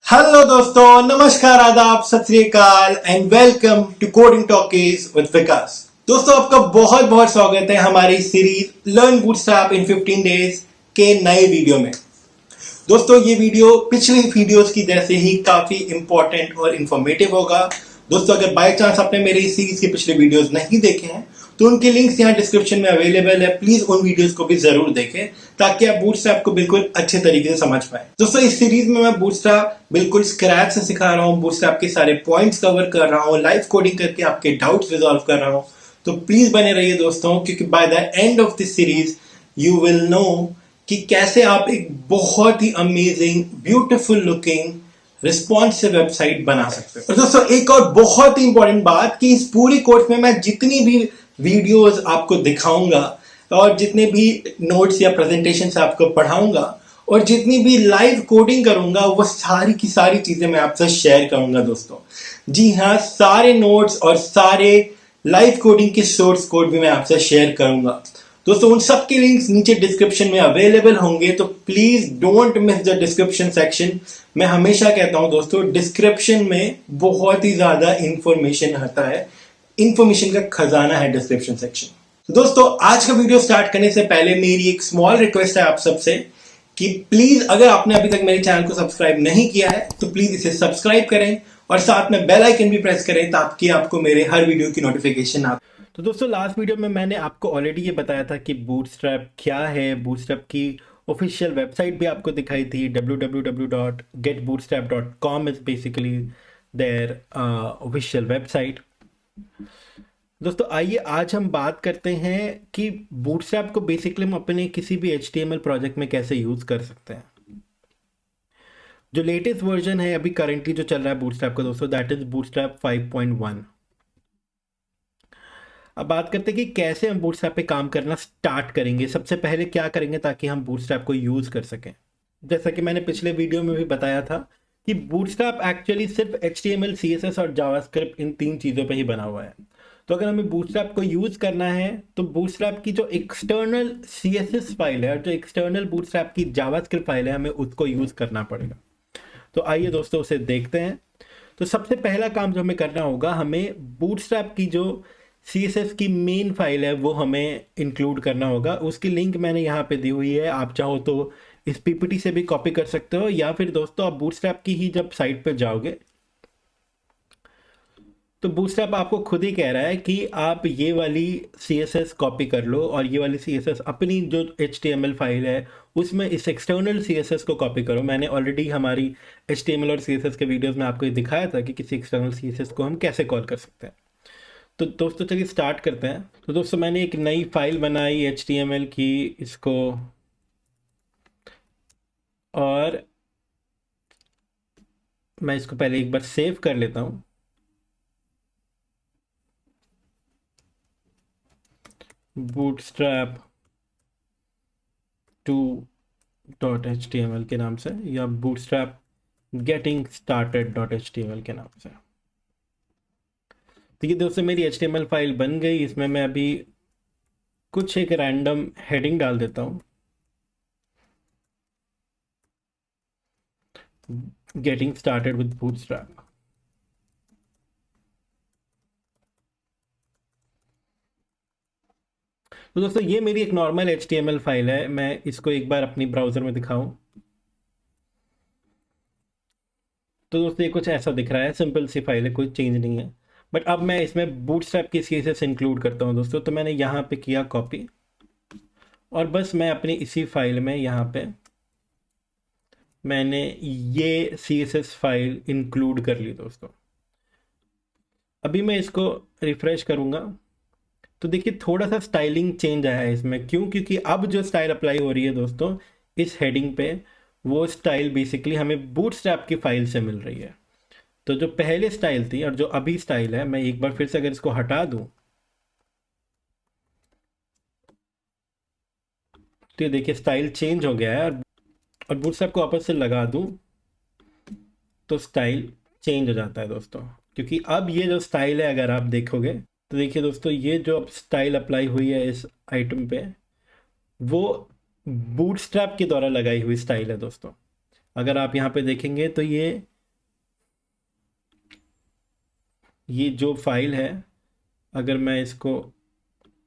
Hello दोस्तों, नमस्कार, आदाब, सत श्री अकाल and welcome to coding talkies with Vikas. दोस्तों, आपका बहुत बहुत स्वागत है हमारी series learn bootstrap in 15 days के नए वीडियो में। दोस्तों, ये वीडियो पिछली वीडियोस की जैसे ही काफी इंपॉर्टेंट और इंफॉर्मेटिव होगा। दोस्तों, अगर बाय चांस आपने मेरी इस सीरीज के पिछले वीडियोस नहीं देखे हैं तो उनके लिंक्स यहाँ डिस्क्रिप्शन में अवेलेबल है। प्लीज उन वीडियोस को भी जरूर देखें ताकि आप बूटस्ट्रैप को बिल्कुल अच्छे तरीके से समझ पाए। दोस्तों, इस सीरीज में मैं बूटस्ट्रैप बिल्कुल स्क्रैच से सिखा रहा हूँ, बूटस्ट्रैप के सारे पॉइंट्स कवर कर रहा हूँ, लाइव कोडिंग करके आपके डाउट्स रिजॉल्व कर रहा हूँ। तो प्लीज बने रहिए दोस्तों, क्योंकि by the end of this series you will know कि कैसे आप एक बहुत ही amazing beautiful looking responsive website बना सकते हो। और दोस्तों, एक और बहुत ही इंपॉर्टेंट बात कि इस पूरी कोर्स में मैं जितनी भी वीडियोस आपको दिखाऊंगा और जितने भी नोट्स या प्रेजेंटेशंस आपको पढ़ाऊंगा और जितनी भी लाइव कोडिंग करूंगा वो सारी की सारी चीजें मैं आपसे शेयर करूंगा दोस्तों। जी हाँ, सारे नोट्स और सारे लाइव कोडिंग के सोर्स कोड भी मैं आपसे शेयर करूंगा दोस्तों। उन सब के लिंक्स नीचे डिस्क्रिप्शन में अवेलेबल होंगे, तो please don't miss the description section. मैं हमेशा कहता हूं दोस्तों, डिस्क्रिप्शन में बहुत ही ज्यादा इंफॉर्मेशन आता है, इंफॉर्मेशन का खजाना है डिस्क्रिप्शन सेक्शन। दोस्तों, आज का वीडियो स्टार्ट करने से पहले मेरी एक स्मॉल रिक्वेस्ट है आप सबसे कि प्लीज अगर आपने अभी तक मेरे चैनल को सब्सक्राइब नहीं किया है तो प्लीज इसे सब्सक्राइब करें और साथ में बेल आइकन भी प्रेस करें ताकि आपको मेरे हर वीडियो की नोटिफिकेशन आ। तो दोस्तों, लास्ट वीडियो में मैंने आपको ऑलरेडी ये बताया था कि बूटस्ट्रैप क्या है। बूटस्ट्रैप की ऑफिशियल वेबसाइट भी आपको दिखाई थी, www.getbootstrap.com is basically there official website. दोस्तों, आइए आज हम बात करते हैं कि बूटस्ट्रैप को बेसिकली हम अपने किसी भी HTML प्रोजेक्ट में कैसे यूज कर सकते हैं। जो लेटेस्ट वर्जन है अभी करंटली जो चल रहा है बूटस्ट्रैप का दोस्तों, दैट इज बूटस्ट्रैप 5.1। अब बात करते हैं कि कैसे हम बूटस्ट्रैप पे काम करना स्टार्ट करेंगे। सबसे पहले क्या करेंगे ताकि हम बूटस्ट्रैप को यूज कर सकें। जैसा कि मैंने पिछले वीडियो में भी बताया था कि बूटस्ट्रैप एक्चुअली सिर्फ HTML, CSS और जावास्क्रिप्ट इन 3 चीज़ों पे ही बना हुआ है। तो अगर हमें बूटस्ट्रैप को यूज करना है तो बूटस्ट्रैप की जो एक्सटर्नल CSS फाइल है और जो एक्सटर्नल बूटस्ट्रैप की जावास्क्रिप्ट फाइल है, हमें उसको यूज करना पड़ेगा। तो आइए दोस्तों उसे देखते हैं। तो सबसे पहला काम जो हमें करना होगा, हमें बूटस्ट्रैप की जो CSS की मेन फाइल है वो हमें इंक्लूड करना होगा। उसकी लिंक मैंने यहाँ पे दी हुई है, आप चाहो तो इस PPT से भी कॉपी कर सकते हो, या फिर दोस्तों आप बूटस्ट्रैप की ही जब साइट पर जाओगे तो बूटस्ट्रैप आपको खुद ही कह रहा है कि आप ये वाली CSS कॉपी कर लो और ये वाली CSS अपनी जो HTML फाइल है उसमें इस एक्सटर्नल CSS को कॉपी करो। मैंने ऑलरेडी हमारी HTML और CSS के वीडियोस में आपको ये दिखाया था कि किसी एक्सटर्नल CSS को हम कैसे कॉल कर सकते हैं। तो दोस्तों चलिए स्टार्ट करते हैं। तो दोस्तों, मैंने एक नई फाइल बनाई HTML की, इसको, और मैं इसको पहले एक बार सेव कर लेता हूँ। बूटस्ट्रैप 2.html के नाम से या बूटस्ट्रैप गेटिंग started.html के नाम से। तो ये दोस्तों मेरी HTML फाइल बन गई। इसमें मैं अभी कुछ एक रैंडम हेडिंग डाल देता हूँ, गेटिंग स्टार्टेड विद बूटस्ट्रैप। तो दोस्तों, ये मेरी एक नॉर्मल HTML फाइल है। मैं इसको एक बार अपनी ब्राउजर में दिखाऊं तो दोस्तों ये कुछ ऐसा दिख रहा है, सिंपल सी फाइल है, कोई चेंज नहीं है। बट अब मैं इसमें बूटस्ट्रैप की CSS इंक्लूड करता हूं दोस्तों। तो मैंने यहाँ पे किया कॉपी और बस मैं अपनी इसी फाइल में यहाँ पे मैंने ये CSS फाइल इंक्लूड कर ली दोस्तों। अभी मैं इसको रिफ्रेश करूँगा तो देखिए थोड़ा सा स्टाइलिंग चेंज आया है इसमें। क्यों? क्योंकि अब जो स्टाइल अप्लाई हो रही है दोस्तों इस हेडिंग पे, वो स्टाइल बेसिकली हमें बूटस्ट्रैप की फाइल से मिल रही है। तो जो पहले स्टाइल थी और जो अभी स्टाइल है, मैं एक बार फिर से अगर इसको हटा दूं तो ये देखिए स्टाइल चेंज हो गया है। और बूटस्ट्रैप को वापस से लगा दूं तो स्टाइल चेंज हो जाता है दोस्तों। क्योंकि अब ये जो स्टाइल है, अगर आप देखोगे तो देखिए दोस्तों, ये जो स्टाइल अप्लाई हुई है इस आइटम पे, वो बूटस्ट्रैप के द्वारा लगाई हुई स्टाइल है दोस्तों। अगर आप यहाँ पे देखेंगे तो ये ये जो फाइल है, अगर मैं इसको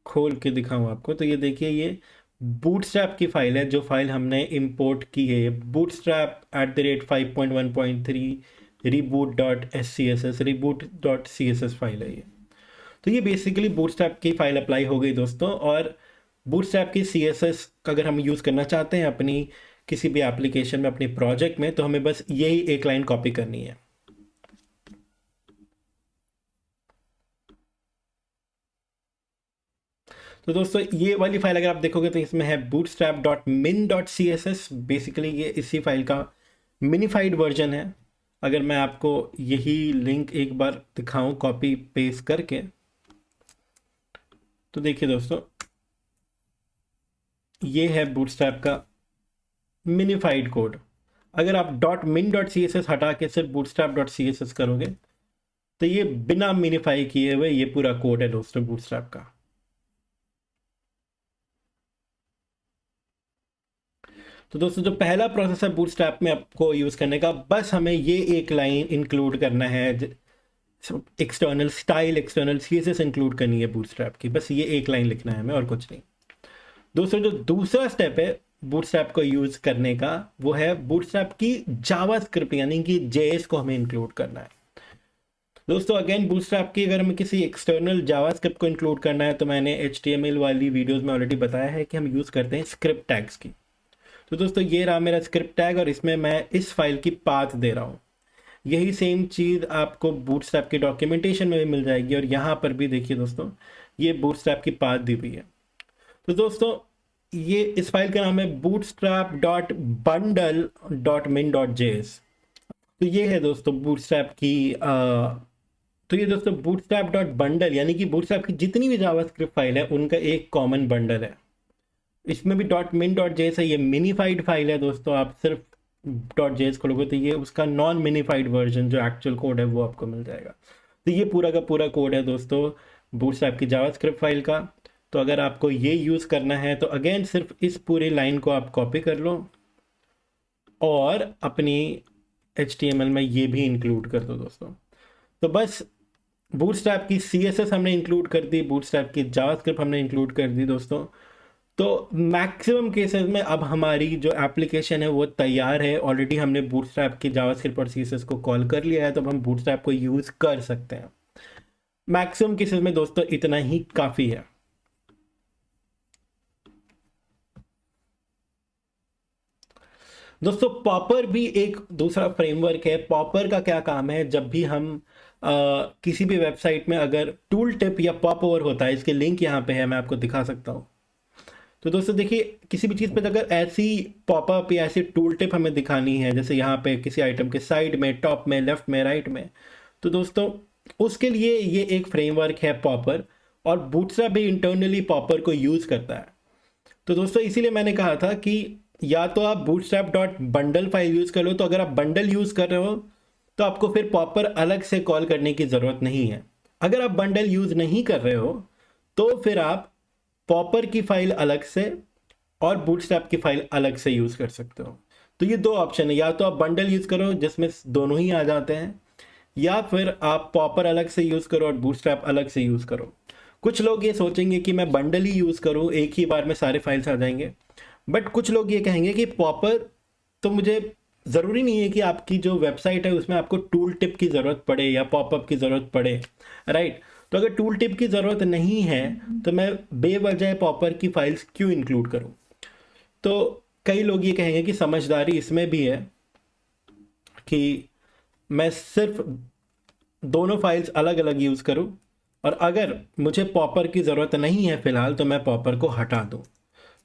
खोल के दिखाऊं आपको, तो ये देखिए, ये बूटस्ट्रैप की फाइल है, जो फाइल हमने इंपोर्ट की है। बूटस्ट्रैप @5.1.3 reboot.scss reboot.css फाइल है ये। तो ये बेसिकली बूटस्ट्रैप की फाइल अप्लाई हो गई दोस्तों। और बूटस्ट्रैप की CSS अगर हम यूज़ करना चाहते हैं अपनी किसी भी एप्लीकेशन में, अपने प्रोजेक्ट में, तो हमें बस यही एक लाइन कॉपी करनी है। तो दोस्तों ये वाली फाइल अगर आप देखोगे तो इसमें है bootstrap.min.css। बेसिकली ये इसी फाइल का मिनीफाइड वर्जन है। अगर मैं आपको यही लिंक एक बार दिखाऊं कॉपी पेस्ट करके, तो देखिए दोस्तों, ये है बूटस्ट्रैप का मिनीफाइड कोड। अगर आप .min.css हटा के सिर्फ bootstrap.css करोगे तो ये बिना मिनीफाई किए हुए ये पूरा कोड है दोस्तों बूटस्ट्रैप का। तो दोस्तों जो पहला प्रोसेस है बूटस्ट्रैप में आपको यूज करने का, बस हमें ये एक लाइन इंक्लूड करना है, external style, external CSS include करनी है बूटस्ट्रैप की। बस ये एक लाइन लिखना है हमें, और कुछ नहीं। दोस्तों जो दूसरा स्टेप है बूटस्ट्रैप को यूज करने का, वो है बूटस्ट्रैप की जावास्क्रिप्ट यानी कि JS को हमें इंक्लूड करना है। दोस्तों अगेन बूटस्ट्रैप की अगर हमें किसी एक्सटर्नल जावास्क्रिप्ट को इंक्लूड करना है, तो मैंने HTML वाली वीडियोस में ऑलरेडी बताया है कि हम यूज करते हैं स्क्रिप्ट टैग्स की। तो दोस्तों ये रहा मेरा स्क्रिप्ट टैग, और इसमें मैं इस फाइल की पाथ दे रहा हूँ। यही सेम चीज़ आपको बूटस्ट्रैप के डॉक्यूमेंटेशन में भी मिल जाएगी, और यहाँ पर भी देखिए दोस्तों, ये बूटस्ट्रैप की पाथ दी हुई है। तो दोस्तों ये इस फाइल का नाम है bootstrap.bundle.min.js। तो ये है दोस्तों बूटस्ट्रैप की तो ये दोस्तों bootstrap.bundle यानी कि बूटस्ट्रैप की जितनी भी जावास्क्रिप्ट फाइल है उनका एक कॉमन बंडल है। इसमें भी .min.js है, ये मिनीफाइड फाइल है दोस्तों। आप सिर्फ .js खोलोगे तो ये उसका नॉन मिनीफाइड वर्जन जो एक्चुअल कोड है वो आपको मिल जाएगा। तो ये पूरा का पूरा कोड है दोस्तों बूटस्ट्रैप की जावास्क्रिप्ट फाइल का। तो अगर आपको ये यूज़ करना है तो अगेन सिर्फ इस पूरी लाइन को आप कॉपी कर लो और अपनी HTML में ये भी इंक्लूड कर दो दोस्तों। तो बस बूटस्ट्रैप की CSS हमने इंक्लूड कर दी, बूटस्ट्रैप की जावास्क्रिप्ट हमने इंक्लूड कर दी दोस्तों। तो मैक्सिमम केसेस में अब हमारी जो एप्लीकेशन है वो तैयार है। ऑलरेडी हमने बूटस्ट्रैप की जावास्क्रिप्ट और CSS को कॉल कर लिया है, तो अब हम बूटस्ट्रैप को यूज़ कर सकते हैं। मैक्सिमम केसेस में दोस्तों इतना ही काफ़ी है। दोस्तों पॉपर भी एक दूसरा फ्रेमवर्क है। पॉपर का क्या काम है, जब भी हम किसी भी वेबसाइट में अगर टूल टिप या पॉप ओवर होता है, इसके लिंक यहाँ पे है, मैं आपको दिखा सकता हूँ। तो दोस्तों देखिए, किसी भी चीज़ पे अगर ऐसी पॉपअप या ऐसी टूल टिप हमें दिखानी है, जैसे यहाँ पे किसी आइटम के साइड में, टॉप में, लेफ्ट में, राइट में, तो दोस्तों उसके लिए ये एक फ्रेमवर्क है पॉपर, और बूटस्ट्रैप भी इंटरनली पॉपर को यूज़ करता है। तो दोस्तों इसीलिए मैंने कहा था कि या तो आप bootstrap.bundle फाइल यूज़ कर लो। तो अगर आप बंडल यूज़ कर रहे हो तो आपको फिर पॉपर अलग से कॉल करने की ज़रूरत नहीं है। अगर आप बंडल यूज़ नहीं कर रहे हो तो फिर आप पॉपर की फाइल अलग से और बूटस्ट्रैप की फाइल अलग से यूज़ कर सकते हो। तो ये दो ऑप्शन है, या तो आप बंडल यूज़ करो जिसमें दोनों ही आ जाते हैं, या फिर आप पॉपर अलग से यूज़ करो और बूटस्ट्रैप अलग से यूज़ करो। कुछ लोग ये सोचेंगे कि मैं बंडल ही यूज़ करूँ, एक ही बार में सारे फाइल्स आ जाएंगे। बट कुछ लोग ये कहेंगे कि पॉपर तो मुझे ज़रूरी नहीं है कि आपकी जो वेबसाइट है उसमें आपको टूल टिप की ज़रूरत पड़े या पॉपअप की ज़रूरत पड़े, राइट। तो अगर टूल टिप की ज़रूरत नहीं है तो मैं बेवजह पॉपर की फाइल्स क्यों इंक्लूड करूं। तो कई लोग ये कहेंगे कि समझदारी इसमें भी है कि मैं सिर्फ दोनों फाइल्स अलग अलग यूज़ करूं, और अगर मुझे पॉपर की ज़रूरत नहीं है फ़िलहाल तो मैं पॉपर को हटा दूं।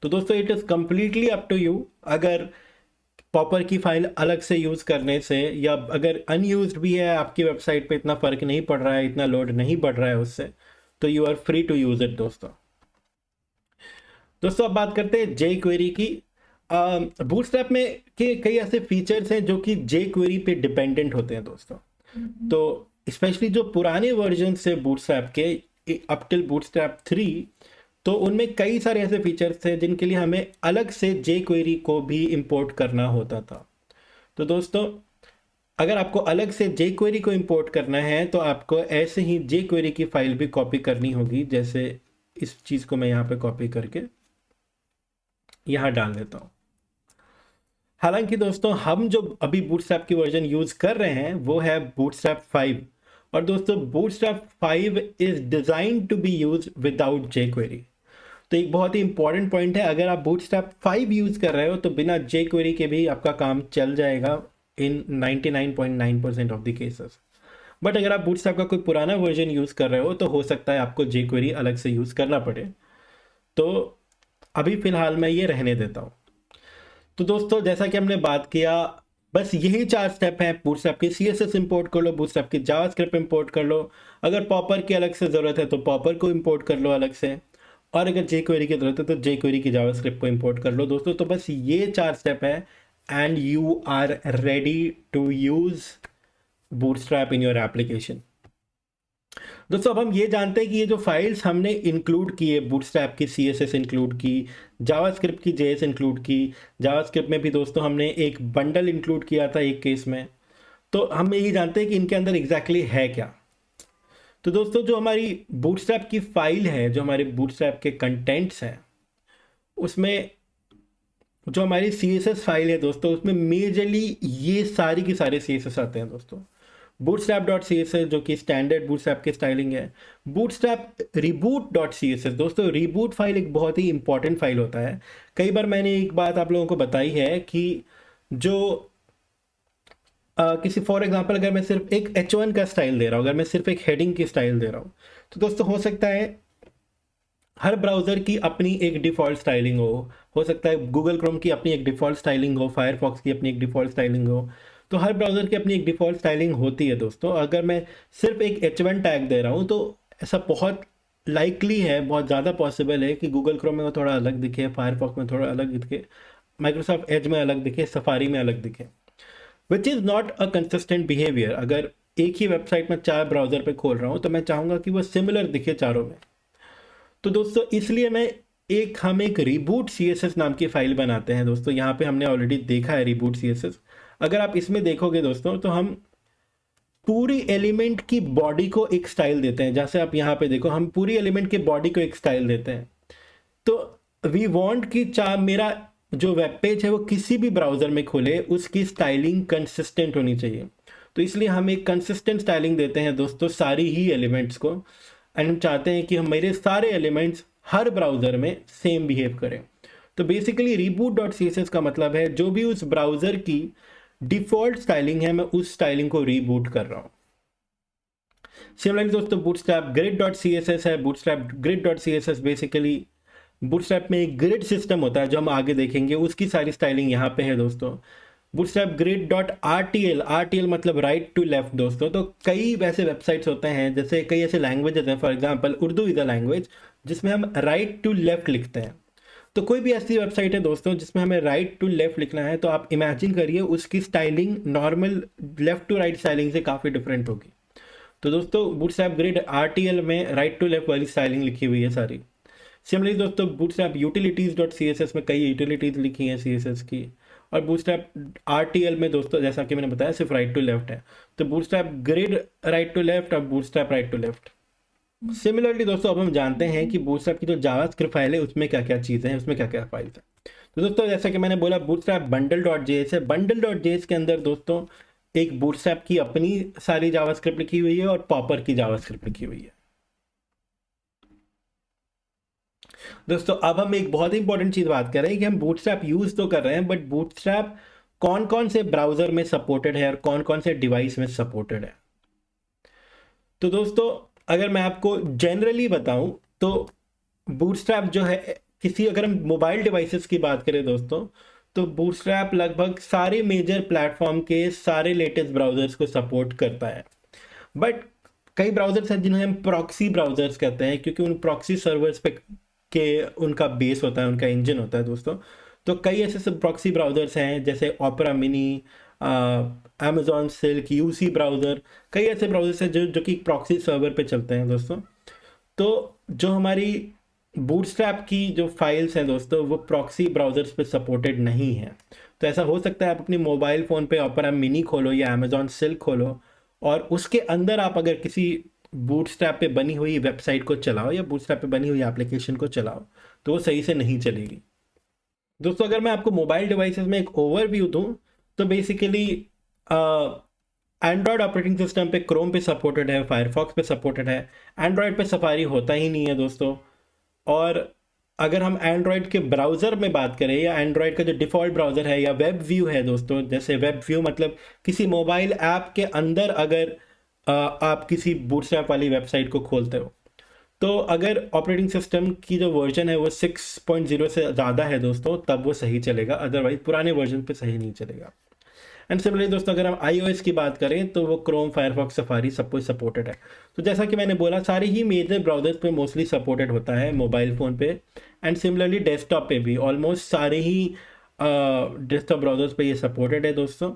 तो दोस्तों it is completely up to you. अगर पॉपर की फाइल अलग से यूज़ करने से, या अगर अनयूज्ड भी है, आपकी वेबसाइट पे इतना फ़र्क नहीं पड़ रहा है, इतना लोड नहीं बढ़ रहा है उससे, तो you are free to use it दोस्तों। दोस्तों अब बात करते हैं जे क्वेरी की। बूटस्ट्रैप में के कई ऐसे फीचर्स हैं जो कि जे क्वेरी पे डिपेंडेंट होते हैं दोस्तों। तो स्पेशली जो पुराने वर्जन से बूटस्ट्रैप के अप टिल बूटस्ट्रैप 3, तो उनमें कई सारे ऐसे फीचर्स थे जिनके लिए हमें अलग से जे क्वेरी को भी इंपोर्ट करना होता था। तो दोस्तों अगर आपको अलग से jQuery को इंपोर्ट करना है तो आपको ऐसे ही jQuery की फाइल भी कॉपी करनी होगी, जैसे इस चीज़ को मैं यहाँ पे कॉपी करके यहाँ डाल देता हूँ। हालांकि दोस्तों हम जो अभी बूटस्ट्रैप की वर्जन यूज़ कर रहे हैं वो है बूटस्ट्रैप 5, और दोस्तों bootstrap 5 is design to be use without jQuery। तो एक बहुत ही इंपॉर्टेंट पॉइंट है, अगर आप बूटस्ट्रैप 5 यूज़ कर रहे हो तो बिना jQuery के भी आपका काम चल जाएगा इन 99.9% ऑफ द केसेस। बट अगर आप बूटस्ट्रैप का कोई पुराना वर्जन यूज़ कर रहे हो तो हो सकता है आपको jQuery अलग से यूज़ करना पड़े। तो अभी फ़िलहाल मैं ये रहने देता हूँ। तो दोस्तों जैसा कि हमने बात किया, बस यही 4 स्टेप हैं। बूटस्ट्रैप की CSS इंपोर्ट कर लो, बूटस्ट्रैप की जावास्क्रिप्ट इंपोर्ट कर लो, अगर पॉपर की अलग से ज़रूरत है तो पॉपर को इंपोर्ट कर लो अलग से, और अगर jQuery की ज़रूरत है तो jQuery की जावास्क्रिप्ट को इंपोर्ट कर लो दोस्तों। तो बस ये 4 स्टेप है and you are ready to use Bootstrap in your application. दोस्तों अब हम ये जानते हैं कि ये जो फाइल्स हमने इंक्लूड की है, बूटस्ट्रैप की CSS इंक्लूड की, जावास्क्रिप्ट की JS इंक्लूड की, जावास्क्रिप्ट में भी दोस्तों हमने एक बंडल इंक्लूड किया था एक केस में। तो हम यही जानते हैं कि इनके अंदर एग्जैक्टली है क्या। तो दोस्तों जो हमारी बूटस्ट्रैप की फाइल है, जो हमारे बूटस्ट्रैप के कंटेंट्स हैं, उसमें जो हमारी CSS फाइल है दोस्तों, उसमें मेजरली ये सारी की सारे CSS आते हैं दोस्तों। bootstrap.css जो कि स्टैंडर्ड बूटस्ट्रैप की स्टाइलिंग है, bootstrap reboot.css दोस्तों, रिबूट फाइल एक बहुत ही इंपॉर्टेंट फाइल होता है। कई बार मैंने एक बात आप लोगों को बताई है कि जो किसी फॉर एग्जांपल अगर मैं सिर्फ एक H1 का स्टाइल दे रहा हूँ, अगर मैं सिर्फ एक हेडिंग की स्टाइल दे रहा हूँ, तो दोस्तों हो सकता है हर ब्राउज़र की अपनी एक डिफ़ॉल्ट स्टाइलिंग हो सकता है गूगल क्रोम की अपनी एक डिफ़ॉल्ट स्टाइलिंग हो, फायरफॉक्स की अपनी एक डिफ़ॉल्ट स्टाइलिंग हो। तो हर ब्राउज़र की अपनी एक डिफ़ॉल्ट स्टाइलिंग होती है दोस्तों। अगर मैं सिर्फ एक H1 टैग दे रहा हूँ तो ऐसा बहुत लाइकली है, बहुत ज़्यादा पॉसिबल है कि गूगल क्रोम में वो थोड़ा अलग दिखे, फायरफॉक्स में थोड़ा अलग दिखे, माइक्रोसॉफ्ट एज में अलग दिखे, सफारी में अलग दिखे, which is not a consistent behaviour. अगर एक ही वेबसाइट में 4 ब्राउज़र पे खोल रहा हूँ तो मैं चाहूँगा कि वो सिमिलर दिखे चारों में। तो दोस्तों इसलिए हम एक रिबूट CSS नाम की फाइल बनाते हैं दोस्तों। यहाँ पे हमने ऑलरेडी देखा है रिबूट CSS। अगर आप इसमें देखोगे दोस्तों तो हम पूरी एलिमेंट की बॉडी को एक स्टाइल देते हैं। जैसे आप यहाँ पे देखो, हम पूरी एलिमेंट की बॉडी को एक स्टाइल देते हैं। तो वी वांट कि मेरा जो वेब पेज है वो किसी भी ब्राउज़र में खोले, उसकी स्टाइलिंग कंसिस्टेंट होनी चाहिए। तो इसलिए हम एक कंसिस्टेंट स्टाइलिंग देते हैं दोस्तों सारी ही एलिमेंट्स को, एंड हम चाहते हैं कि हम मेरे सारे एलिमेंट्स हर ब्राउज़र में सेम बिहेव करें। तो बेसिकली reboot.css का मतलब है जो भी उस ब्राउज़र की डिफ़ॉल्ट स्टाइलिंग है, मैं उस स्टाइलिंग को रीबूट कर रहा हूँ। सिमिलरली दोस्तों bootstrap grid.css है। bootstrap grid.css बेसिकली बूटस्ट्रैप में एक ग्रिड सिस्टम होता है जो हम आगे देखेंगे, उसकी सारी स्टाइलिंग यहाँ पे है दोस्तों। बूटस्ट्रैप grid.rtl, RTL मतलब राइट टू लेफ्ट दोस्तों। तो कई वैसे वेबसाइट्स होते हैं, जैसे कई ऐसे लैंग्वेजेस हैं, for example Urdu is a language जिसमें हम राइट टू लेफ्ट लिखते हैं। तो कोई भी ऐसी वेबसाइट है दोस्तों जिसमें हमें राइट टू लेफ्ट लिखना है, तो आप इमेजिन करिए उसकी styling normal left to right styling से काफ़ी डिफरेंट होगी। तो दोस्तों बूटस्ट्रैप ग्रिड RTL में राइट टू लेफ्ट वाली स्टाइलिंग लिखी हुई है सारी। सिमिलरली दोस्तों बूटस्ट्रैप utilities.css में कई यूटिलिटीज लिखी हैं CSS की, और बूटस्ट्रैप RTL में दोस्तों जैसा कि मैंने बताया सिर्फ राइट टू लेफ्ट है। तो bootstrap grid right to left और bootstrap right to left. Similarly दोस्तों अब हम जानते हैं कि बूटस्ट्रैप की जो जावास्क्रिप्ट फाइल है उसमें क्या क्या चीज़ें हैं, उसमें क्या क्या फाइल्स हैं। तो दोस्तों जैसा कि मैंने बोला बूटस्ट्रैप bundle.js है। bundle.js के अंदर दोस्तों एक बूटस्ट्रैप की अपनी सारी जावास्क्रिप्ट लिखी हुई है और पॉपर की जावास्क्रिप्ट लिखी हुई है। दोस्तों अब हम एक बहुत ही इंपॉर्टेंट चीज बात कर रहे हैं कि हम बूटस्ट्रैप यूज तो कर रहे हैं, बट बूटस्ट्रैप कौन कौन से ब्राउजर में सपोर्टेड है और कौन कौन से डिवाइस में सपोर्टेड है। तो दोस्तों अगर मैं आपको जनरली बताऊं तो बूटस्ट्रैप जो है अगर हम मोबाइल डिवाइसेस की बात करें दोस्तों, तो बूटस्ट्रैप लगभग सारे मेजर प्लेटफॉर्म के सारे लेटेस्ट ब्राउजर्स को सपोर्ट करता है। बट कई ब्राउजर्स हैं जिन्हें हम प्रॉक्सी ब्राउजर्स कहते हैं, क्योंकि उन प्रॉक्सी सर्वर्स पे के उनका बेस होता है, उनका इंजन होता है दोस्तों। तो कई ऐसे सब प्रॉक्सी ब्राउजर्स हैं जैसे opera mini, Amazon silk, UC browser, कई ऐसे ब्राउजर्स हैं जो कि प्रॉक्सी सर्वर पे चलते हैं दोस्तों। तो जो हमारी बूटस्ट्रैप की जो फाइल्स हैं दोस्तों वो प्रॉक्सी ब्राउज़र्स पे सपोर्टेड नहीं है। तो ऐसा हो सकता है आप अपनी मोबाइल फ़ोन पे ऑपेरा मिनी खोलो या अमेजॉन सिल्क खोलो और उसके अंदर आप अगर किसी बूटस्ट्रैप पे बनी हुई वेबसाइट को चलाओ या बूटस्ट्रैप पे बनी हुई एप्लीकेशन को चलाओ तो वो सही से नहीं चलेगी। दोस्तों अगर मैं आपको मोबाइल डिवाइसेस में एक ओवरव्यू दूं तो बेसिकली एंड्रॉयड ऑपरेटिंग सिस्टम पे क्रोम पे सपोर्टेड है, फायरफॉक्स पे सपोर्टेड है, एंड्रॉयड पे सफारी होता ही नहीं है दोस्तों। और अगर हम एंड्रॉयड के ब्राउज़र में बात करें या एंड्रॉयड का जो डिफ़ॉल्ट ब्राउज़र है या वेब व्यू है दोस्तों, जैसे वेब व्यू मतलब किसी मोबाइल ऐप के अंदर अगर आप किसी बूटस्ट्रैप वाली वेबसाइट को खोलते हो तो अगर ऑपरेटिंग सिस्टम की जो वर्जन है वो 6.0 से ज़्यादा है दोस्तों तब वो सही चलेगा, अदरवाइज पुराने वर्जन पे सही नहीं चलेगा। एंड सिमिलरली दोस्तों अगर हम iOS की बात करें तो वो क्रोम, फायरफॉक्स, सफारी सब कुछ सपोर्टेड है। तो जैसा कि मैंने बोला सारे ही मेजर ब्राउज़र्स पे मोस्टली सपोर्टेड होता है मोबाइल फ़ोन पे एंड सिमिलरली डेस्कटॉप पे भी ऑलमोस्ट सारे ही डेस्कटॉप ब्राउज़र्स पे ये सपोर्टेड है दोस्तों।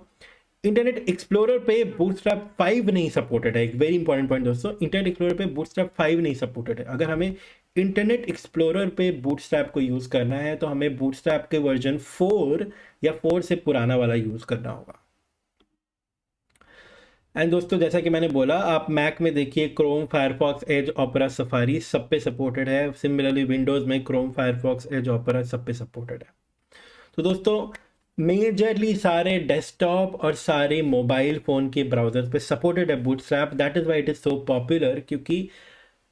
इंटरनेट एक्सप्लोरर पे बूटस्ट्रैप 5 नहीं सपोर्टेड है। एक वेरी इंपॉर्टेंट पॉइंट दोस्तों, इंटरनेट एक्सप्लोरर पे बूटस्ट्रैप 5 नहीं सपोर्टेड है। अगर हमें इंटरनेट एक्सप्लोरर पे बूटस्ट्रैप को यूज़ करना है तो हमें बूटस्ट्रैप के वर्जन 4 या 4 से पुराना वाला यूज़ करना होगा। एंड दोस्तों जैसा कि मैंने बोला आप मैक में देखिए Chrome, Firefox, Edge, Opera, Safari सब पे सपोर्टेड है। सिमिलरली विंडोज़ में क्रोम, फायरफॉक्स, एज, ओपेरा सब पे सपोर्टेड है। तो दोस्तों मेजरली सारे डेस्कटॉप और सारे मोबाइल फ़ोन के ब्राउज़र्स पे सपोर्टेड है bootstrap. That is why it is so popular, क्योंकि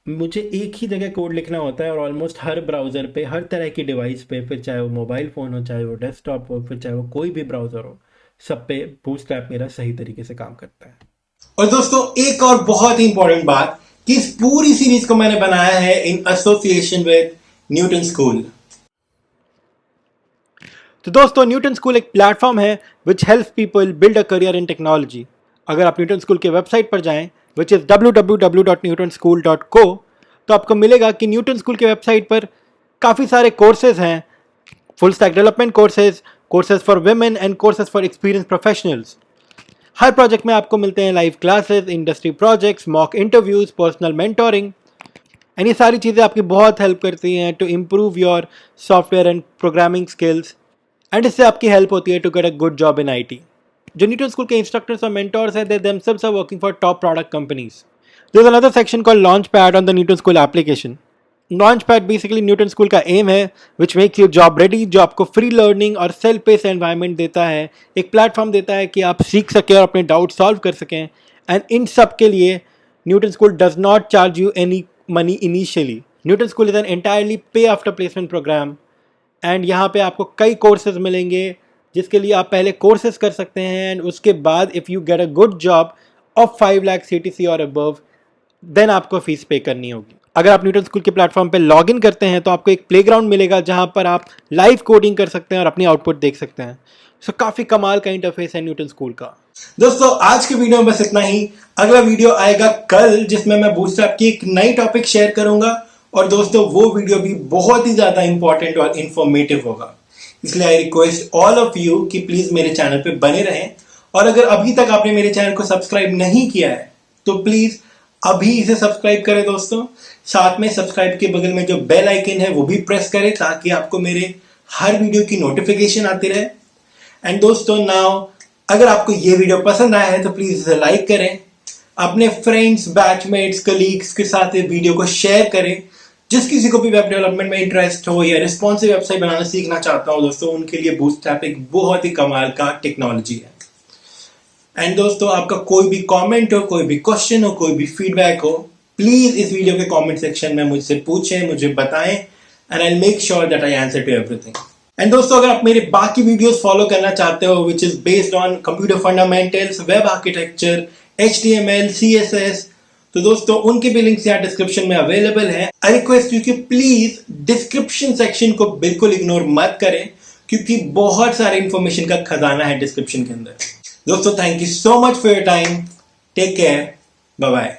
मुझे एक ही जगह कोड लिखना होता है और ऑलमोस्ट हर ब्राउज़र पे, हर तरह की डिवाइस पे, फिर चाहे वो मोबाइल फ़ोन हो, चाहे वो डेस्कटॉप हो, फिर चाहे वो कोई भी ब्राउज़र हो, सब पे बूटस्ट्रैप मेरा सही तरीके से काम करता है। और दोस्तों एक और बहुत ही इंपॉर्टेंट बात कि इस पूरी सीरीज को मैंने बनाया है in association with Newton school. तो दोस्तों न्यूटन स्कूल एक प्लेटफॉर्म है which helps people build a career in technology. अगर आप न्यूटन स्कूल के वेबसाइट पर जाएं विच इज़ www.newtonschool.co तो आपको मिलेगा कि न्यूटन स्कूल के वेबसाइट पर काफ़ी सारे कोर्सेज हैं, full stack development courses, courses for women and courses for experience professionals. हर प्रोजेक्ट में आपको मिलते हैं live classes, industry projects, mock interviews, personal mentoring and ये सारी चीज़ें आपकी बहुत हेल्प करती हैं to improve your software and programming skills and इससे आपकी हेल्प होती है to get a good job in IT। जो न्यूटन स्कूल के इंस्ट्रक्टर्स और मेंटोर्स हैं, they themselves are working for top product companies. There's another section called Launchpad on the Newton School application. Launchpad basically Newton school का M है which makes you job ready, जो आपको free learning और self pace environment देता है, एक platform देता है कि आप सीख सकें और अपने डाउट सॉल्व कर सकें। एंड इन सब के लिए Newton school does not charge you any money initially. Newton school is an entirely पे आफ्टर प्लेसमेंट प्रोग्राम एंड यहाँ पे आपको कई कोर्सेज मिलेंगे जिसके लिए आप पहले कोर्सेज कर सकते हैं एंड उसके बाद if you get a good job of 5 lakh CTC और अबव देन आपको फीस पे करनी होगी। अगर आप न्यूटन स्कूल के प्लेटफॉर्म पे लॉग इन करते हैं तो आपको एक प्लेग्राउंड मिलेगा जहाँ पर आप लाइव कोडिंग कर सकते हैं और अपनी आउटपुट देख सकते हैं। सो काफ़ी कमाल का इंटरफेस है न्यूटन स्कूल का। दोस्तों आज के वीडियो में बस इतना ही। अगला वीडियो आएगा कल जिसमें मैं बूटस्ट्रैप की एक नई टॉपिक शेयर करूंगा और दोस्तों वो वीडियो भी बहुत ही ज़्यादा इंपॉर्टेंट और इन्फॉर्मेटिव होगा। इसलिए I request all of you कि प्लीज़ मेरे चैनल पे बने रहें और अगर अभी तक आपने मेरे चैनल को सब्सक्राइब नहीं किया है तो प्लीज़ अभी इसे सब्सक्राइब करें दोस्तों। साथ में सब्सक्राइब के बगल में जो बेल आइकन है वो भी प्रेस करें ताकि आपको मेरे हर वीडियो की नोटिफिकेशन आती रहे। एंड दोस्तों नाउ अगर आपको ये वीडियो पसंद आया है तो प्लीज़ इसे लाइक करें, अपने फ्रेंड्स, बैचमेट्स, कलीग्स के साथ ये वीडियो को शेयर करें। जिस किसी को भी वेब डेवलपमेंट में इंटरेस्ट हो या रिस्पॉन्सिव वेबसाइट बनाना सीखना चाहता हो दोस्तों, उनके लिए बूटस्ट्रैप एक बहुत ही कमाल का टेक्नोलॉजी है। एंड दोस्तों आपका कोई भी कमेंट हो, कोई भी क्वेश्चन हो, कोई भी फीडबैक हो, प्लीज इस वीडियो के कमेंट सेक्शन में मुझसे पूछें, मुझे बताएं and I make sure that I answer to everything. And दोस्तों अगर आप मेरे बाकी वीडियोस फॉलो करना चाहते हो which is based on computer fundamentals, web architecture, HTML, CSS, तो दोस्तों उनके भी लिंक्स यहाँ डिस्क्रिप्शन में अवेलेबल हैं। आई रिक्वेस्ट यू कि प्लीज डिस्क्रिप्शन सेक्शन को बिल्कुल इग्नोर मत करें क्योंकि बहुत सारे इंफॉर्मेशन का खजाना है डिस्क्रिप्शन के अंदर। दोस्तों thank you so much for your time, take care, bye bye.